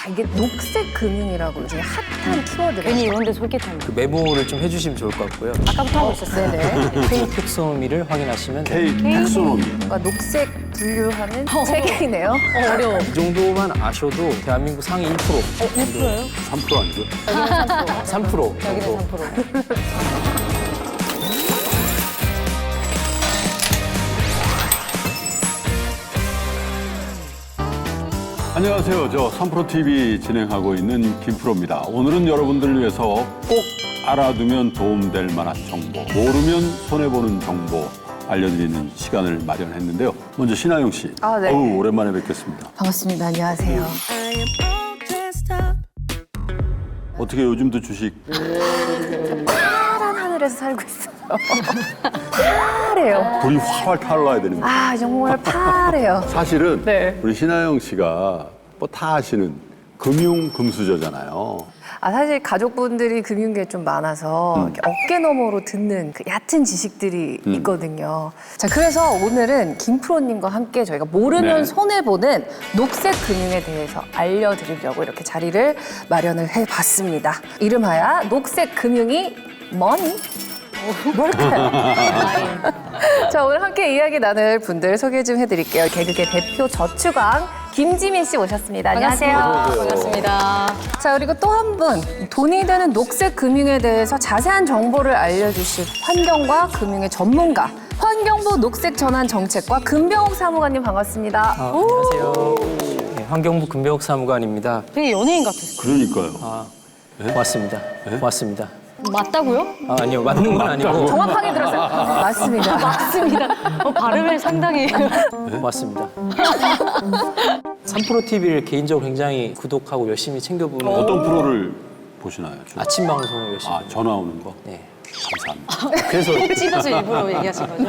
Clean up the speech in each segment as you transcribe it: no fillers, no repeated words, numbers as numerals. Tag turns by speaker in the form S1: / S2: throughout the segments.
S1: 이게 녹색 금융이라고 요즘 핫한 키워드래요.
S2: 괜히 이런 데 솔깃합니다.
S3: 그 메모를 좀 해주시면 좋을 것 같고요.
S2: 아까부터 하고 있었어요.
S1: 네네.
S3: K 텍소노미를 확인하시면 돼요.
S4: K 텍소노미.
S1: 뭔가 녹색 분류하는 체계이네요.
S2: 어려워.
S3: 이 정도만 아셔도 대한민국 상위 1%.
S2: 1%예요?
S4: 3% 아니죠?
S3: 3%
S2: 여기는
S3: 정도.
S2: 3%.
S4: 안녕하세요. 저 3프로TV 진행하고 있는 김프로입니다. 오늘은 여러분들을 위해서 꼭 알아두면 도움될 만한 정보, 모르면 손해보는 정보 알려드리는 시간을 마련했는데요. 먼저 신하영 씨.
S1: 아, 네.
S4: 어우, 오랜만에 뵙겠습니다.
S1: 반갑습니다. 안녕하세요.
S4: 어떻게 요즘도 주식
S1: 파란 하늘에서 살고 있어요. 파래요.
S4: 불이 활활 타올라야 되는 거예요.
S1: 아, 정말 파래요.
S4: 사실은
S1: 네.
S4: 우리 신하영 씨가 뭐 다 아시는 금융금수저잖아요.
S1: 아, 사실 가족분들이 금융계에 좀 많아서 이렇게 어깨 너머로 듣는 그 얕은 지식들이 있거든요. 자, 그래서 오늘은 김프로님과 함께 저희가 모르면
S4: 네.
S1: 손해보는 녹색 금융에 대해서 알려드리려고 이렇게 자리를 마련을 해봤습니다. 이름하여 녹색 금융이 뭐니? 뭘까요? 자, 오늘 함께 이야기 나눌 분들 소개 좀 해드릴게요. 개그계 대표 저축왕 김지민 씨 모셨습니다. 안녕하세요.
S2: 반갑습니다.
S1: 자, 그리고 또 한 분, 돈이 되는 녹색 금융에 대해서 자세한 정보를 알려주실 환경과 금융의 전문가, 환경부 녹색 전환 정책과 금병옥 사무관님 반갑습니다.
S3: 안녕하세요. 네, 환경부 금병옥 사무관입니다.
S2: 되게 연예인 같았어요.
S4: 그러니까요.
S3: 고맙습니다. 고맙습니다.
S2: 맞다고요?
S3: 아니요, 맞는 건 아니고
S1: 정확하게 들었어요. 맞습니다.
S2: 맞습니다. 발음을 상당히.
S3: 고맙습니다. 3프로TV를 개인적으로 굉장히 구독하고 열심히 챙겨보는
S4: 어떤 프로를 보시나요? 주로?
S3: 아침 방송을 열심히.
S4: 아, 전화 오는 거?
S3: 네.
S4: 감사합니다.
S3: 그래서
S2: 찝어서 일부러 얘기하신 거죠?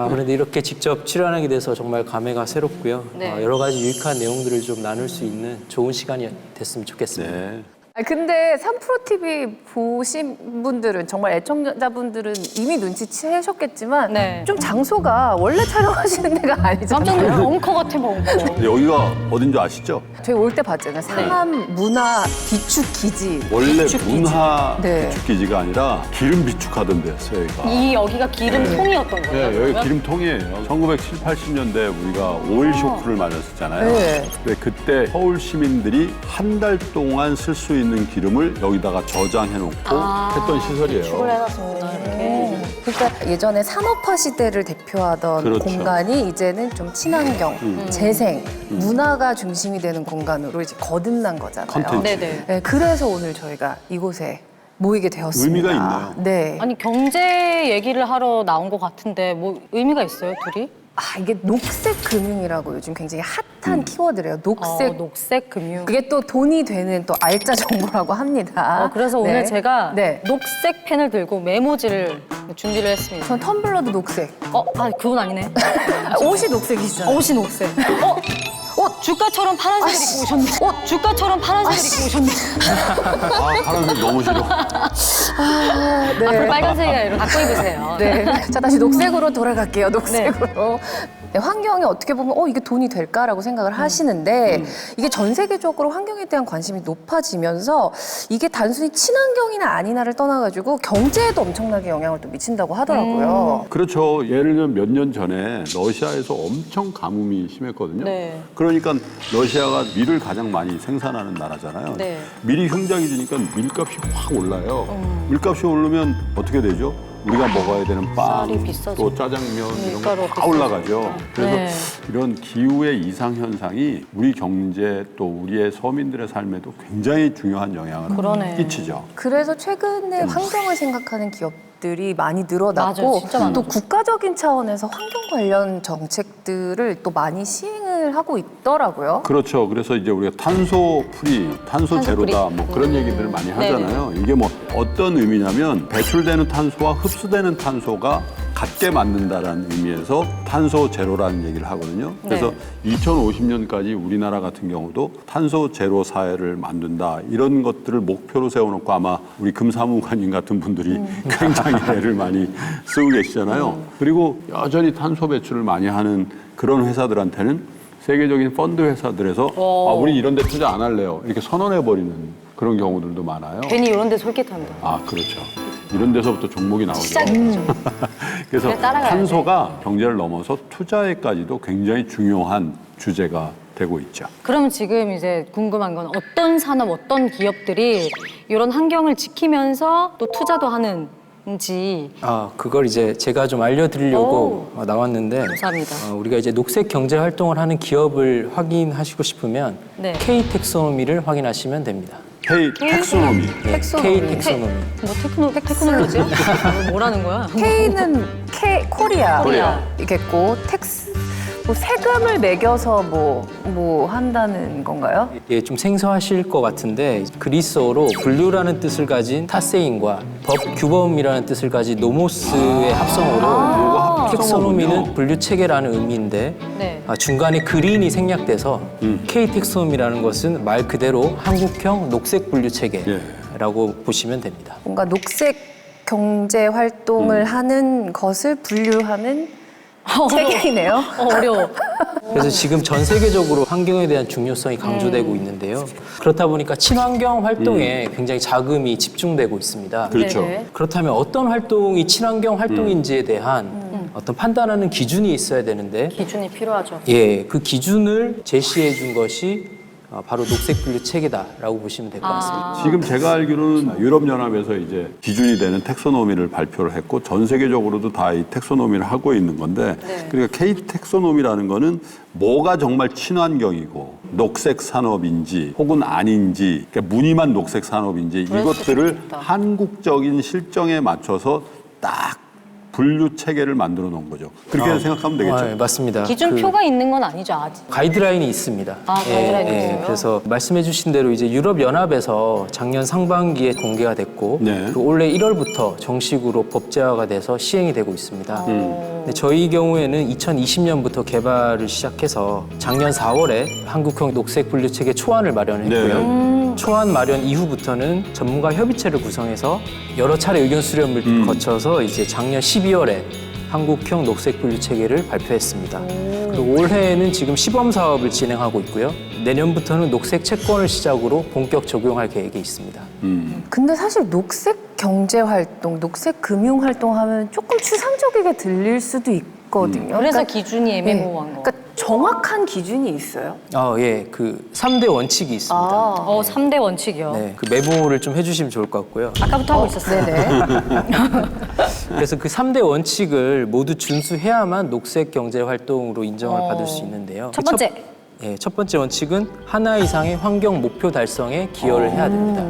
S3: 그런데 이렇게 직접 출연하게 돼서 정말 감회가 새롭고요.
S2: 네.
S3: 여러 가지 유익한 내용들을 좀 나눌 수 있는 좋은 시간이 됐으면 좋겠습니다.
S4: 네.
S1: 아, 근데 3프로TV 보신 분들은, 정말 애청자분들은 이미 눈치채셨겠지만
S2: 네.
S1: 좀 장소가 원래 촬영하시는 데가
S2: 깜짝
S1: 아니잖아요.
S2: 놀랐어요. 벙커 같아, 벙커.
S4: 근데 여기가 어딘지 아시죠?
S1: 저희 올 때 봤잖아요. 상암 문화 비축기지.
S4: 원래
S2: 비축기지.
S4: 문화
S1: 네.
S4: 비축기지가 아니라 기름 비축하던 데였어요, 여기가.
S2: 이 여기가 기름통이었던 거예요?
S4: 네, 여기
S2: 그러면?
S4: 기름통이에요. 1970, 80년대 우리가 오일 쇼크를 맞았었잖아요.
S1: 네.
S4: 근데 그때 서울 시민들이 한 달 동안 쓸 수 있는 기름을 여기다가 저장해놓고 했던 시설이에요.
S2: 축을 해놨습니다, 이렇게.
S1: 그러니까 예전에 산업화 시대를 대표하던
S4: 그렇죠.
S1: 공간이 이제는 좀 친환경, 재생, 문화가 중심이 되는 공간으로 이제 거듭난 거잖아요.
S4: 컨텐츠.
S2: 네네.
S1: 네, 그래서 오늘 저희가 이곳에 모이게 되었습니다.
S4: 의미가 있네요.
S1: 네.
S2: 아니, 경제 얘기를 하러 나온 것 같은데 뭐 의미가 있어요, 둘이?
S1: 아, 이게 녹색 금융이라고 요즘 굉장히 핫한 키워드래요. 녹색.
S2: 녹색 금융.
S1: 그게 또 돈이 되는 또 알짜 정보라고 합니다.
S2: 그래서
S1: 네.
S2: 오늘 제가
S1: 네.
S2: 녹색 펜을 들고 메모지를 준비를 했습니다.
S1: 전 텀블러도 녹색.
S2: 그건 아니네.
S1: 옷이 녹색이시잖아요.
S2: 옷이 녹색. 주가처럼 파란색을 입고 오셨네. 주가처럼 파란색을 입고 오셨네.
S4: 아, 파란색 너무 싫어.
S1: 네.
S2: 앞으로 빨간색이라 이렇게 바꿔 입으세요.
S1: 네. 자, 다시 녹색으로 돌아갈게요. 녹색으로. 네, 환경에 어떻게 보면 이게 돈이 될까라고 생각을 하시는데 이게 전 세계적으로 환경에 대한 관심이 높아지면서 이게 단순히 친환경이나 아니나를 떠나가지고 경제에도 엄청나게 영향을 또 미친다고 하더라고요.
S4: 그렇죠. 예를 들면 몇 년 전에 러시아에서 엄청 가뭄이 심했거든요.
S2: 네.
S4: 그러니까 러시아가 밀을 가장 많이 생산하는 나라잖아요.
S2: 네.
S4: 밀이 흉작해지니까 밀값이 확 올라요. 밀값이 오르면 어떻게 되죠? 우리가 먹어야 되는 빵,
S2: 쌀이 비싸죠.
S4: 또 짜장면 이런
S2: 밀가루
S4: 거 다
S2: 비싸죠.
S4: 올라가죠. 그래서
S2: 네.
S4: 이런 기후의 이상 현상이 우리 경제 또 우리의 서민들의 삶에도 굉장히 중요한 영향을
S2: 그러네.
S4: 끼치죠.
S1: 그래서 최근에 환경을 생각하는 기업들이 많이 늘어났고
S2: 맞아요. 진짜 많아요.
S1: 또 국가적인 차원에서 환경 관련 정책들을 또 많이 시행을 하고 있더라고요.
S4: 그렇죠. 그래서 이제 우리가 탄소 프리, 탄소 제로다 뭐 그런 얘기들을 많이 하잖아요. 이게 뭐 어떤 의미냐면 배출되는 탄소와 흡수되는 탄소가 같게 만든다라는 의미에서 탄소 제로라는 얘기를 하거든요. 그래서 2050년까지 우리나라 같은 경우도 탄소 제로 사회를 만든다 이런 것들을 목표로 세워놓고 아마 우리 금사무관님 같은 분들이 굉장히 애를 많이 쓰고 계시잖아요. 그리고 여전히 탄소 배출을 많이 하는 그런 회사들한테는 세계적인 펀드 회사들에서 아, 우리 이런 데 투자 안 할래요. 이렇게 선언해버리는 그런 경우들도 많아요.
S2: 괜히 이런 데 솔깃한다.
S4: 아, 그렇죠. 이런 데서부터 종목이 나오죠.
S2: 시작이죠.
S4: 그래서
S2: 그래, 따라가야
S4: 탄소가 경제를 넘어서 투자에까지도 굉장히 중요한 주제가 되고 있죠.
S2: 그럼 지금 이제 궁금한 건 어떤 산업, 어떤 기업들이 이런 환경을 지키면서 또 투자도 하는지.
S3: 아, 그걸 이제 제가 좀 알려드리려고 나왔는데
S2: 감사합니다.
S3: 우리가 이제 녹색 경제 활동을 하는 기업을 확인하시고 싶으면
S2: 네.
S3: K 텍소노미를 확인하시면 됩니다.
S4: K 텍소노미.
S3: 예,
S1: 텍소노미.
S3: K 텍소노미.
S2: 뭐 테크놀로지야? 뭐라는 거야?
S1: K는 코리아.
S2: 코리아.
S1: 이겠고 텍스 뭐 세금을 매겨서 뭐 한다는 건가요?
S3: 예, 좀 생소하실 것 같은데 그리스어로 분류라는 뜻을 가진 타세인과 규범이라는 뜻을 가진 노모스의 합성어로 텍소노미는 분류 체계라는 의미인데
S2: 네.
S3: 중간에 그린이 생략돼서 K 텍소노미라는 것은 말 그대로 한국형 녹색 분류 체계라고 보시면 됩니다.
S1: 뭔가 녹색 경제 활동을 하는 것을 분류하는 체계이네요.
S2: 어려워.
S3: 그래서 지금 전 세계적으로 환경에 대한 중요성이 강조되고 있는데요. 그렇다 보니까 친환경 활동에 굉장히 자금이 집중되고 있습니다.
S4: 그렇죠.
S2: 네네.
S3: 그렇다면 어떤 활동이 친환경 활동인지에 대한 어떤 판단하는 기준이 있어야 되는데
S2: 기준이 필요하죠.
S3: 예, 그 기준을 제시해 준 것이 바로 녹색 분류 체계다라고 보시면 될 것 같습니다.
S4: 지금 제가 알기로는 유럽연합에서 이제 기준이 되는 텍소노미를 발표를 했고 전 세계적으로도 다 이 텍소노미를 하고 있는 건데 그러니까 K 텍소노미라는 거는 뭐가 정말 친환경이고 녹색 산업인지 혹은 아닌지 그러니까 무늬만 녹색 산업인지 이것들을 한국적인 실정에 맞춰서 딱 분류 체계를 만들어 놓은 거죠. 그렇게 생각하면 되겠죠.
S3: 예, 맞습니다.
S2: 기준표가 있는 건 아니죠, 아직.
S3: 가이드라인이 있습니다.
S2: 가이드라인이 있어요?
S3: 그래서 말씀해 주신 대로 이제 유럽연합에서 작년 상반기에 공개가 됐고
S4: 네.
S3: 그리고 올해 1월부터 정식으로 법제화가 돼서 시행이 되고 있습니다. 근데 저희 경우에는 2020년부터 개발을 시작해서 작년 4월에 한국형 녹색 분류 체계 초안을 마련했고요. 초안 마련 이후부터는 전문가 협의체를 구성해서 여러 차례 의견 수렴을 거쳐서 이제 작년 12월에 한국형 녹색 분류 체계를 발표했습니다. 그리고 올해에는 지금 시범 사업을 진행하고 있고요. 내년부터는 녹색 채권을 시작으로 본격 적용할 계획이 있습니다.
S1: 근데 사실 녹색 경제 활동, 녹색 금융 활동 하면 조금 추상적이게 들릴 수도 있거든요.
S2: 그래서
S1: 그러니까,
S2: 기준이 애매모호한 거.
S1: 그러니까 정확한 기준이 있어요.
S3: 예, 그 3대 원칙이 있습니다.
S2: 3대 원칙이요.
S3: 네, 그 메모를 좀 해주시면 좋을 것 같고요.
S2: 아까부터 하고 있었어요.
S1: 네네.
S3: 그래서 그 3대 원칙을 모두 준수해야만 녹색 경제 활동으로 인정을 받을 수 있는데요.
S2: 첫 번째.
S3: 첫 번째 원칙은 하나 이상의 환경 목표 달성에 기여를 해야 됩니다.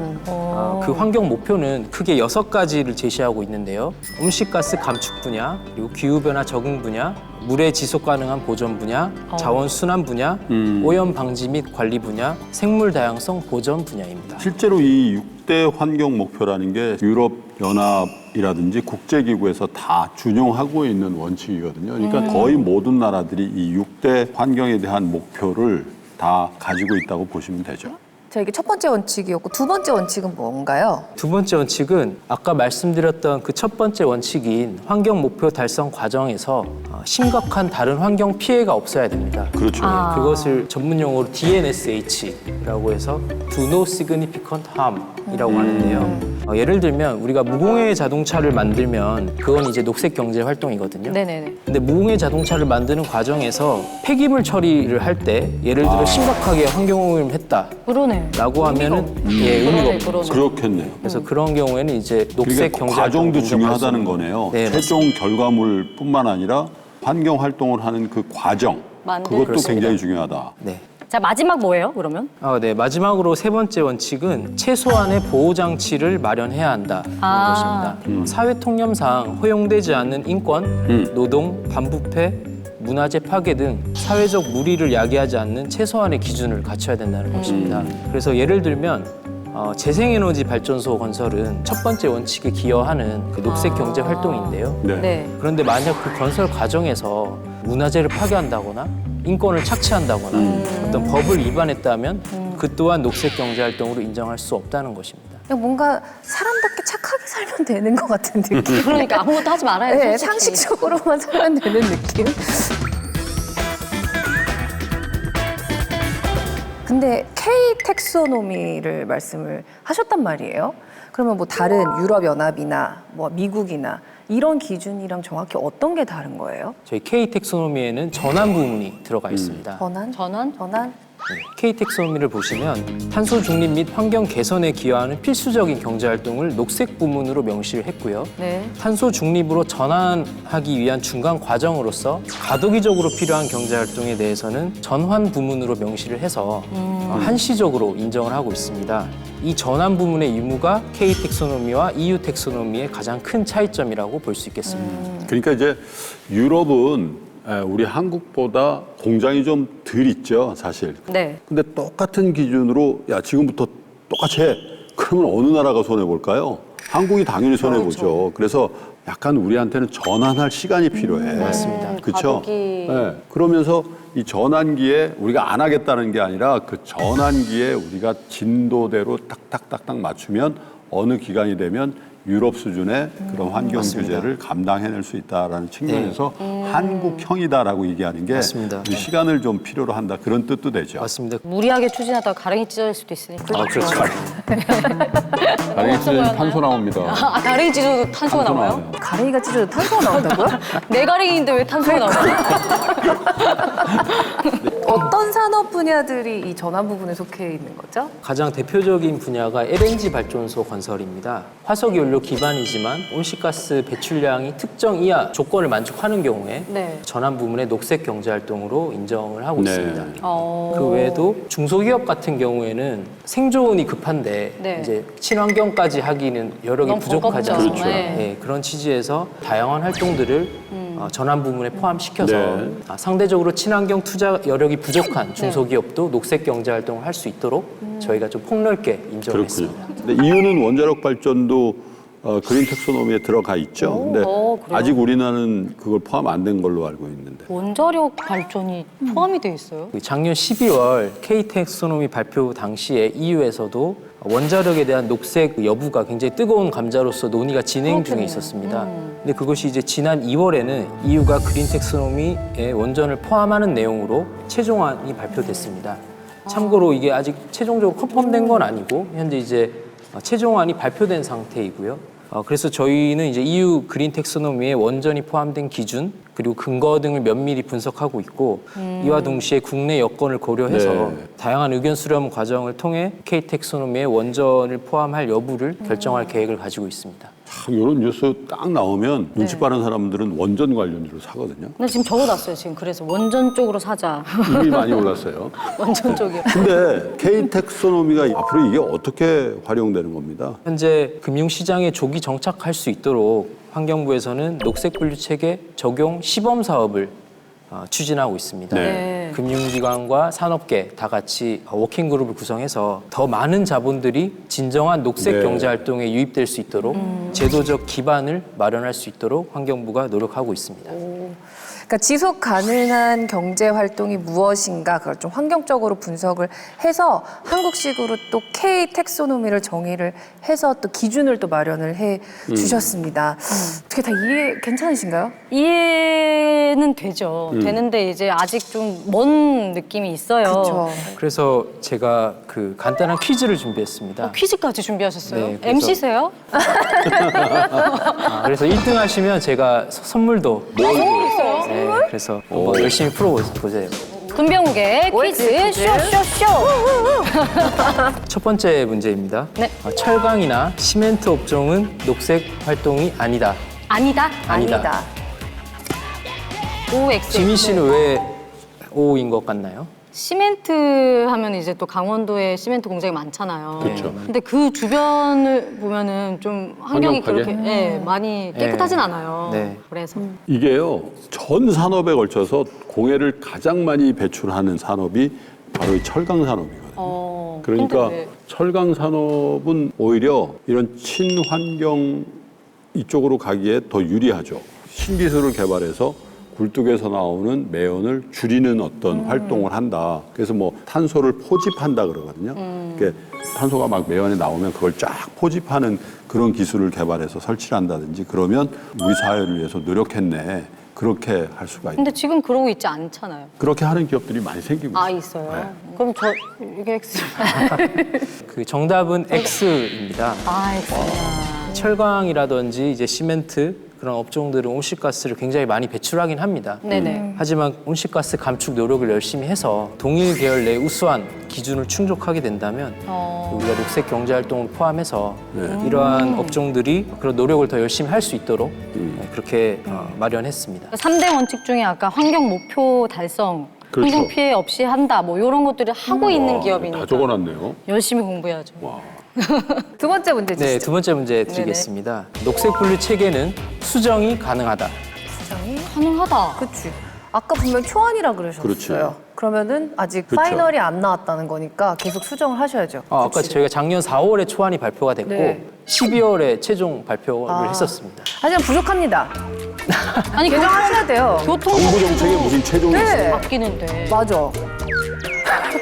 S3: 그 환경 목표는 크게 6가지를 제시하고 있는데요. 온실가스 감축 분야, 그리고 기후변화 적응 분야, 물의 지속 가능한 보존 분야, 자원 순환 분야, 오염 방지 및 관리 분야, 생물 다양성 보전 분야입니다.
S4: 실제로 이 6대 환경 목표라는 게 유럽 연합이라든지 국제기구에서 다 준용하고 있는 원칙이거든요. 그러니까 거의 모든 나라들이 이 6대 환경에 대한 목표를 다 가지고 있다고 보시면 되죠.
S1: 자, 이게 첫 번째 원칙이었고 두 번째 원칙은 뭔가요?
S3: 두 번째 원칙은 아까 말씀드렸던 그 첫 번째 원칙인 환경 목표 달성 과정에서 심각한 다른 환경 피해가 없어야 됩니다.
S4: 그렇죠.
S3: 그것을 전문 용어로 DNSH라고 해서 Do No Significant Harm이라고 하는데요. 예를 들면 우리가 무공해 자동차를 만들면 그건 이제 녹색 경제 활동이거든요.
S2: 네네네.
S3: 근데 무공해 자동차를 만드는 과정에서 폐기물 처리를 할 때 예를 들어 심각하게 환경오염을 했다.
S2: 그러네.
S3: 라고 하면은 의미가 없는
S2: 그러네.
S4: 그렇겠네요.
S3: 그래서 그런 경우에는 이제 녹색
S4: 그러니까
S3: 경제
S4: 과정도
S3: 활동을
S4: 중요하다는
S3: 인정할 수
S4: 거네요.
S3: 네,
S4: 최종 결과물뿐만 아니라 환경 활동을 하는 그 과정, 그것도
S3: 그렇습니다.
S4: 굉장히 중요하다.
S3: 네.
S2: 자, 마지막 뭐예요, 그러면?
S3: 네. 마지막으로 세 번째 원칙은 최소한의 보호 장치를 마련해야 한다는 것입니다. 사회 통념상 허용되지 않는 인권, 노동, 반부패, 문화재 파괴 등 사회적 무리를 야기하지 않는 최소한의 기준을 갖춰야 된다는 것입니다. 그래서 예를 들면 재생에너지 발전소 건설은 첫 번째 원칙에 기여하는 그 녹색 경제 활동인데요.
S2: 네.
S3: 그런데 만약 그 건설 과정에서 문화재를 파괴한다거나 인권을 착취한다거나 어떤 법을 위반했다면 그 또한 녹색 경제 활동으로 인정할 수 없다는 것입니다.
S1: 그냥 뭔가 사람답게 착하게 살면 되는 것 같은 느낌.
S2: 그러니까 아무것도 하지 말아야 돼.
S1: 네,
S2: 솔직히.
S1: 상식적으로만 살면 되는 느낌. 근데 K 텍소노미를 말씀을 하셨단 말이에요. 그러면 뭐 다른 유럽 연합이나 뭐 미국이나 이런 기준이랑 정확히 어떤 게 다른 거예요?
S3: 저희 K 텍소노미에는 전환 부문이 들어가 있습니다.
S1: 전환?
S2: 전환?
S1: 전환?
S3: K 텍소노미를 보시면 탄소 중립 및 환경 개선에 기여하는 필수적인 경제 활동을 녹색 부문으로 명시를 했고요.
S2: 네.
S3: 탄소 중립으로 전환하기 위한 중간 과정으로서 가도기적으로 필요한 경제 활동에 대해서는 전환 부문으로 명시를 해서 한시적으로 인정을 하고 있습니다. 이 전환 부문의 의무가 K 텍소노미와 EU 텍소노미의 가장 큰 차이점이라고 볼 수 있겠습니다.
S4: 그러니까 이제 유럽은 우리 한국보다 공장이 좀 덜 있죠, 사실.
S2: 네.
S4: 근데 똑같은 기준으로 야 지금부터 똑같이 해. 그러면 어느 나라가 손해 볼까요? 한국이 당연히 손해 보죠. 그래서 약간 우리한테는 전환할 시간이 필요해.
S3: 맞습니다.
S4: 그렇죠?
S2: 가덕이-
S4: 네. 그러면서 이 전환기에 우리가 안 하겠다는 게 아니라 그 전환기에 우리가 진도대로 딱딱딱딱 맞추면 어느 기간이 되면 유럽 수준의 그런 환경
S3: 맞습니다.
S4: 규제를 감당해낼 수 있다라는 측면에서 한국형이다라고 얘기하는 게
S3: 맞습니다.
S4: 우리 시간을 좀 필요로 한다 그런 뜻도 되죠.
S3: 맞습니다.
S2: 무리하게 추진하다가 가랭이 찢어질 수도 있으니까.
S3: 아, 그렇죠.
S4: 가랭이 찢어지면 탄소 나옵니다.
S2: 아, 가랭이 찢어도 탄소가 나와요?
S1: 가랭이가 찢어도 탄소가 나온다고요?
S2: 내 가랭이인데 왜 탄소가 나와요?
S1: 어떤 산업 분야들이 이 전환 부분에 속해 있는 거죠?
S3: 가장 대표적인 분야가 LNG 발전소 건설입니다. 화석 연료 기반이지만 온실가스 배출량이 특정 이하 조건을 만족하는 경우에
S2: 네.
S3: 전환 부문의 녹색 경제 활동으로 인정을 하고
S4: 네.
S3: 있습니다.
S2: 어.
S3: 그 외에도 중소기업 같은 경우에는 생존이 급한데
S2: 네.
S3: 이제 친환경까지 하기는 여력이
S2: 너무
S3: 부족하지
S2: 버겁죠.
S3: 않습니까?
S2: 네.
S3: 네, 그런 취지에서 다양한 활동들을 전환 부문에 포함시켜서
S4: 네.
S3: 상대적으로 친환경 투자 여력이 부족한 중소기업도 녹색 경제 활동을 할 수 있도록 저희가 좀 폭넓게 인정을
S4: 그렇군요.
S3: 했습니다.
S4: 근데 EU는 원자력 발전도 그린 텍소노미에 들어가 있죠. 근데
S2: 그래요?
S4: 아직 우리나라는 그걸 포함 안 된 걸로 알고 있는데.
S2: 원자력 발전이 포함이 돼 있어요?
S3: 작년 12월 K 텍소노미 발표 당시에 EU에서도 원자력에 대한 녹색 여부가 굉장히 뜨거운 감자로서 논의가 진행 중에 있었습니다. 근데 그것이 이제 지난 2월에는 EU가 그린 텍소노미에 원전을 포함하는 내용으로 최종안이 발표됐습니다. 참고로 이게 아직 최종적으로 컨펌된 건 아니고 현재 이제 최종안이 발표된 상태이고요. 그래서 저희는 이제 EU 그린 텍소노미에 원전이 포함된 기준 그리고 근거 등을 면밀히 분석하고 있고 이와 동시에 국내 여건을 고려해서
S4: 네.
S3: 다양한 의견 수렴 과정을 통해 K 텍소노미에 원전을 포함할 여부를 결정할 계획을 가지고 있습니다.
S4: 참 이런 뉴스 딱 나오면 눈치 빠른 사람들은 원전 관련주로 사거든요.
S2: 근데 지금 적어놨어요. 지금 그래서 원전 쪽으로 사자.
S4: 이미 많이 올랐어요.
S2: 원전 쪽이요.
S4: 근데 K 텍소노미가 앞으로 이게 어떻게 활용되는 겁니다?
S3: 현재 금융시장에 조기 정착할 수 있도록 환경부에서는 녹색 분류 체계 적용 시범 사업을 추진하고 있습니다.
S2: 네.
S3: 금융기관과 산업계 다 같이 워킹 그룹을 구성해서 더 많은 자본들이 진정한 녹색
S4: 네.
S3: 경제 활동에 유입될 수 있도록 제도적 기반을 마련할 수 있도록 환경부가 노력하고 있습니다.
S1: 그러니까 지속 가능한 경제 활동이 무엇인가 그걸 좀 환경적으로 분석을 해서 한국식으로 또 K 텍소노미를 정의를 해서 또 기준을 또 마련을 해 주셨습니다. 어떻게 다 이해 괜찮으신가요?
S2: 이해는 되죠. 되는데 이제 아직 좀 먼 느낌이 있어요.
S1: 그렇죠.
S3: 그래서 제가 그 간단한 퀴즈를 준비했습니다.
S2: 퀴즈까지 준비하셨어요?
S3: 네, 그래서-
S2: MC세요?
S3: 그래서 1등 하시면 제가 선물도
S2: 있어요?
S3: 네, 그래서 한번 열심히 풀어보세요.
S2: 금병욱의 퀴즈 쇼쇼쇼.
S3: 첫 번째 문제입니다.
S2: 네.
S3: 철강이나 시멘트 업종은 녹색 활동이 아니다.
S2: 아니다.
S3: 아니다.
S2: OX.
S3: 지민 씨는 왜 O인 것 같나요?
S2: 시멘트 하면 이제 또 강원도에 시멘트 공장이 많잖아요.
S4: 그렇죠.
S2: 근데 그 주변을 보면은 좀 환경이
S4: 환경파괴?
S2: 그렇게 많이 깨끗하진 않아요.
S3: 네.
S2: 그래서
S4: 이게요 전 산업에 걸쳐서 공해를 가장 많이 배출하는 산업이 바로 이 철강 산업이거든요. 그러니까
S2: 근데 왜-
S4: 철강 산업은 오히려 이런 친환경 이쪽으로 가기에 더 유리하죠. 신기술을 개발해서 굴뚝에서 나오는 매연을 줄이는 어떤 활동을 한다. 그래서 뭐 탄소를 포집한다 그러거든요. 그러니까 탄소가 막 매연에 나오면 그걸 쫙 포집하는 그런 기술을 개발해서 설치를 한다든지 그러면 우리 사회를 위해서 노력했네. 그렇게 할 수가 있다.
S2: 근데 지금 그러고 있지 않잖아요.
S4: 그렇게 하는 기업들이 많이 생기고
S2: 아,
S4: 있어요.
S2: 있어요? 그럼 이게 X.
S3: 그 정답은 X입니다.
S2: 아, X구나.
S3: 철강이라든지 이제 시멘트 그런 업종들은 온실가스를 굉장히 많이 배출하긴 합니다.
S2: 네네.
S3: 하지만 온실가스 감축 노력을 열심히 해서 동일 계열 내 우수한 기준을 충족하게 된다면 우리가 녹색 경제 활동을 포함해서 이러한 업종들이 그런 노력을 더 열심히 할 수 있도록 그렇게 마련했습니다.
S2: 3대 원칙 중에 아까 환경 목표 달성,
S4: 그렇죠.
S2: 환경 피해 없이 한다, 뭐 이런 것들을 하고 있는 기업이니까
S4: 다 적어놨네요.
S2: 열심히 공부해야죠.
S1: 두 번째 문제 주시죠.
S3: 네, 두 번째 문제 드리겠습니다. 녹색 분류 체계는 수정이 가능하다.
S2: 가능하다.
S1: 그치. 아까 분명 초안이라 그러셨어요.
S4: 그렇지.
S1: 그러면은 아직
S4: 그렇죠.
S1: 파이널이 안 나왔다는 거니까 계속 수정을 하셔야죠.
S3: 아까 저희가 작년 4월에 초안이 발표가 됐고
S1: 네.
S3: 12월에 최종 발표를 했었습니다.
S1: 하지만 부족합니다.
S2: 아니,
S1: 개정하셔야 돼요.
S2: 교통
S4: 정부 정책에 무슨 최종이
S1: 네.
S4: 있어요?
S2: 바뀌는데.
S1: 맞아.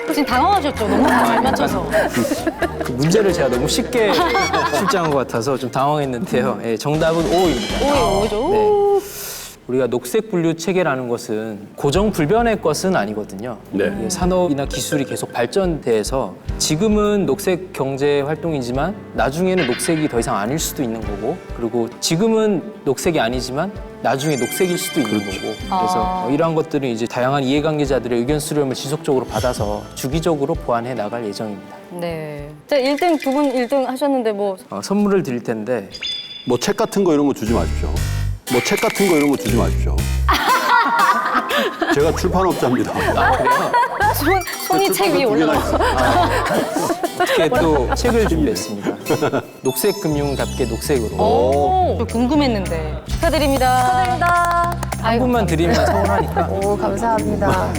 S2: 지금 당황하셨죠? 너무 잘 맞춰서.
S3: 그 문제를 제가 너무 쉽게 출제한 것 같아서 좀 당황했는데요. 예, 정답은 O입니다.
S2: 오죠.
S3: 네. 우리가 녹색 분류 체계라는 것은 고정 불변의 것은 아니거든요.
S4: 네.
S3: 이게 산업이나 기술이 계속 발전돼서 지금은 녹색 경제 활동이지만 나중에는 녹색이 더 이상 아닐 수도 있는 거고, 그리고 지금은 녹색이 아니지만 나중에 녹색일 수도 있는 거고, 그래서 이러한 것들은 이제 다양한 이해관계자들의 의견 수렴을 지속적으로 받아서 주기적으로 보완해 나갈 예정입니다.
S2: 네. 자, 1등, 두 분 1등 하셨는데 뭐.
S3: 선물을 드릴 텐데
S4: 뭐 책 같은 거 이런 거 주지 마십시오. 뭐 책 같은 거 이런 거 주지 마십시오. 제가 출판업자입니다.
S2: 손이 책 위에 올라가.
S3: 어떻게 또 책을 준비했습니다. 녹색 금융답게 녹색으로.
S2: 오, 저 궁금했는데. 축하드립니다.
S1: 축하드립니다.
S3: 한 분만 드리면 서운하니까.
S1: 오, 감사합니다.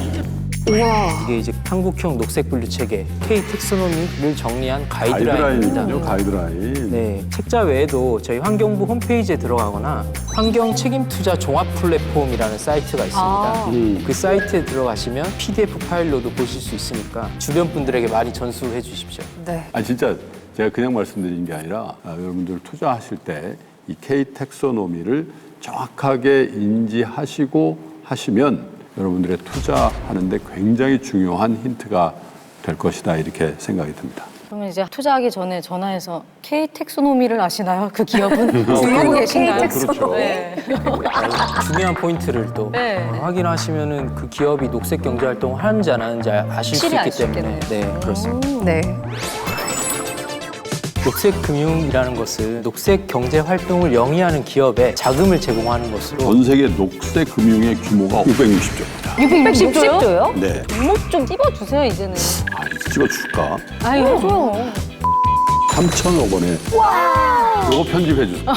S1: 우와.
S3: 이게 이제 한국형 녹색 분류 체계 K 텍소노미를 정리한 가이드라인입니다.
S4: 가이드라인이군요, 가이드라인.
S3: 네, 책자 외에도 저희 환경부 홈페이지에 들어가거나 환경 책임 투자 종합 플랫폼이라는 사이트가 있습니다. 그 사이트에 들어가시면 PDF 파일로도 보실 수 있으니까 주변 분들에게 많이 전수해 주십시오.
S1: 네.
S4: 아 진짜 제가 그냥 말씀드린 게 아니라 여러분들 투자하실 때 이 K 텍소노미를 정확하게 인지하시고 하시면 여러분들의 투자하는데 굉장히 중요한 힌트가 될 것이다 이렇게 생각이 듭니다.
S2: 그러면 이제 투자하기 전에 전화해서 K 텍소노미를 아시나요? 그 기업은 알고 계신가요?
S1: K 텍소노미.
S2: 네.
S3: 중요한 포인트를 또
S2: 네.
S3: 확인하시면은 그 기업이 녹색 경제 활동을 하는지 안 하는지 아실 수
S2: 확실히 알
S3: 있기
S2: 수
S3: 때문에 네, 그렇습니다.
S1: 네.
S3: 녹색 금융이라는 것은 녹색 경제 활동을 영위하는 기업에 자금을 제공하는 것으로
S4: 전 세계 녹색 금융의 규모가 560조입니다.
S2: 660조요?
S4: 네.
S2: 이목 좀 찝어주세요, 이제는.
S4: 아, 찍어줄까?
S2: 아유, 줘요.
S4: 3천억 원에. 이거 편집해 주세요.